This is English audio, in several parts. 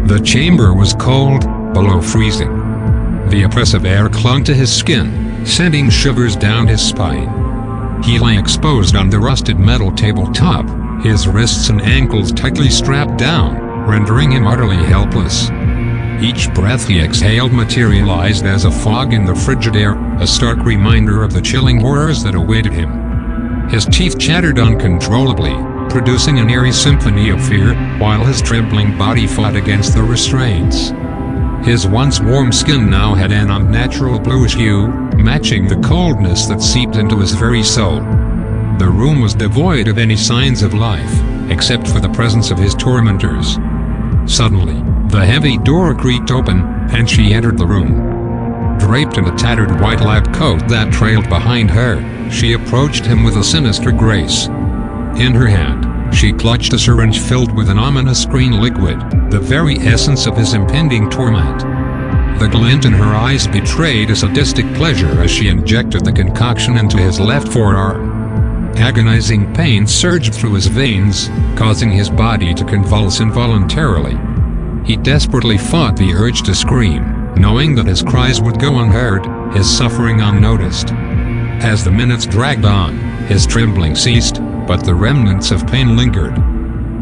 The chamber was cold, below freezing. The oppressive air clung to his skin, sending shivers down his spine. He lay exposed on the rusted metal tabletop, his wrists and ankles tightly strapped down, rendering him utterly helpless. Each breath he exhaled materialized as a fog in the frigid air, a stark reminder of the chilling horrors that awaited him. His teeth chattered uncontrollably, producing an eerie symphony of fear, while his trembling body fought against the restraints. His once warm skin now had an unnatural bluish hue, matching the coldness that seeped into his very soul. The room was devoid of any signs of life, except for the presence of his tormentors. Suddenly, the heavy door creaked open, and she entered the room. Draped in a tattered white lab coat that trailed behind her, she approached him with a sinister grace. In her hand, she clutched a syringe filled with an ominous green liquid, the very essence of his impending torment. The glint in her eyes betrayed a sadistic pleasure as she injected the concoction into his left forearm. Agonizing pain surged through his veins, causing his body to convulse involuntarily. He desperately fought the urge to scream, knowing that his cries would go unheard, his suffering unnoticed. As the minutes dragged on, his trembling ceased, but the remnants of pain lingered.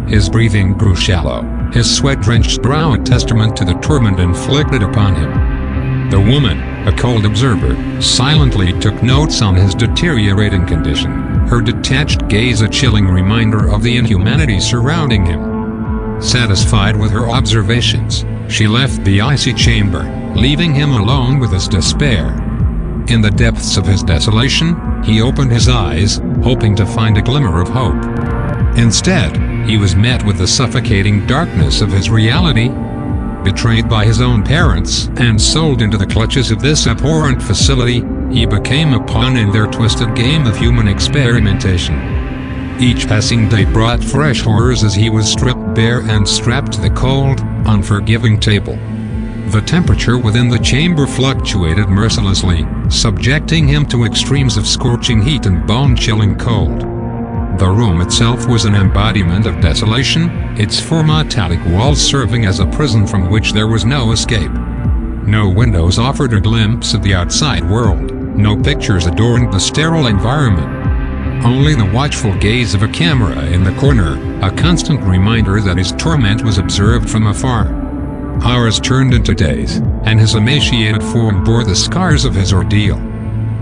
His breathing grew shallow, his sweat-drenched brow a testament to the torment inflicted upon him. The woman, a cold observer, silently took notes on his deteriorating condition, her detached gaze a chilling reminder of the inhumanity surrounding him. Satisfied with her observations, she left the icy chamber, leaving him alone with his despair. In the depths of his desolation, he opened his eyes, hoping to find a glimmer of hope. Instead, he was met with the suffocating darkness of his reality. Betrayed by his own parents and sold into the clutches of this abhorrent facility, he became a pawn in their twisted game of human experimentation. Each passing day brought fresh horrors as he was stripped bare and strapped to the cold, unforgiving table. The temperature within the chamber fluctuated mercilessly, subjecting him to extremes of scorching heat and bone-chilling cold. The room itself was an embodiment of desolation, its four metallic walls serving as a prison from which there was no escape. No windows offered a glimpse of the outside world, no pictures adorned the sterile environment. Only the watchful gaze of a camera in the corner, a constant reminder that his torment was observed from afar. Hours turned into days, and his emaciated form bore the scars of his ordeal.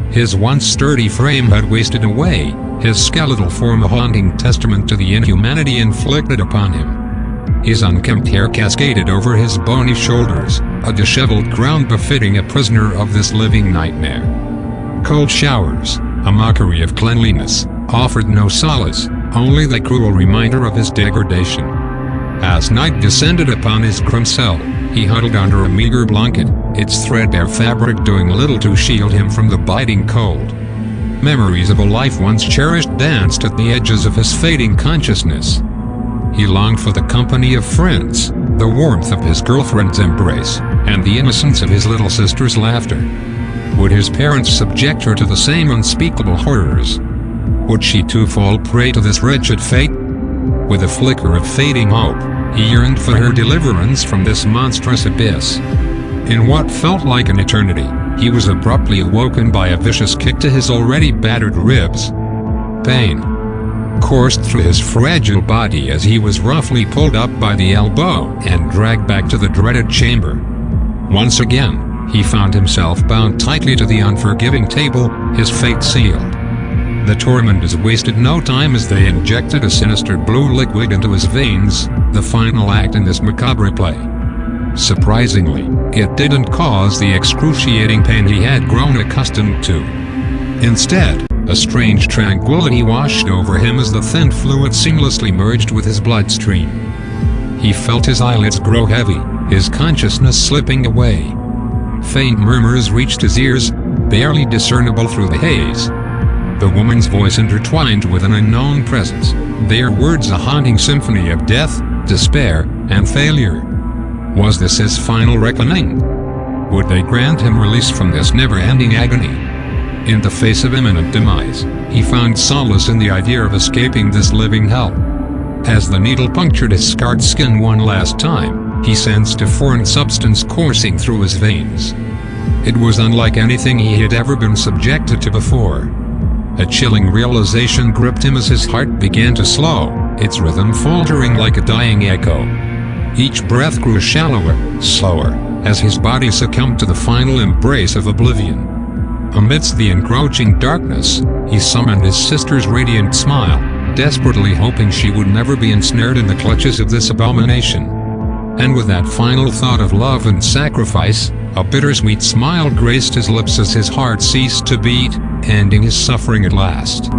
His once sturdy frame had wasted away, his skeletal form a haunting testament to the inhumanity inflicted upon him. His unkempt hair cascaded over his bony shoulders, a disheveled crown befitting a prisoner of this living nightmare. Cold showers, a mockery of cleanliness, offered no solace, only the cruel reminder of his degradation. As night descended upon his grim cell, he huddled under a meager blanket, its threadbare fabric doing little to shield him from the biting cold. Memories of a life once cherished danced at the edges of his fading consciousness. He longed for the company of friends, the warmth of his girlfriend's embrace, and the innocence of his little sister's laughter. Would his parents subject her to the same unspeakable horrors? Would she too fall prey to this wretched fate? With a flicker of fading hope, he yearned for her deliverance from this monstrous abyss. In what felt like an eternity, he was abruptly awoken by a vicious kick to his already battered ribs. Pain coursed through his fragile body as he was roughly pulled up by the elbow and dragged back to the dreaded chamber. Once again, he found himself bound tightly to the unforgiving table, his fate sealed. The tormentors wasted no time as they injected a sinister blue liquid into his veins, the final act in this macabre play. Surprisingly, it didn't cause the excruciating pain he had grown accustomed to. Instead, a strange tranquility washed over him as the thin fluid seamlessly merged with his bloodstream. He felt his eyelids grow heavy, his consciousness slipping away. Faint murmurs reached his ears, barely discernible through the haze. The woman's voice intertwined with an unknown presence, their words a haunting symphony of death, despair, and failure. Was this his final reckoning? Would they grant him release from this never-ending agony? In the face of imminent demise, he found solace in the idea of escaping this living hell. As the needle punctured his scarred skin one last time, He sensed a foreign substance coursing through his veins. It was unlike anything he had ever been subjected to before. A chilling realization gripped him as his heart began to slow, its rhythm faltering like a dying echo. Each breath grew shallower, slower, as his body succumbed to the final embrace of oblivion. Amidst the encroaching darkness, he summoned his sister's radiant smile, desperately hoping she would never be ensnared in the clutches of this abomination. And with that final thought of love and sacrifice, a bittersweet smile graced his lips as his heart ceased to beat, ending his suffering at last.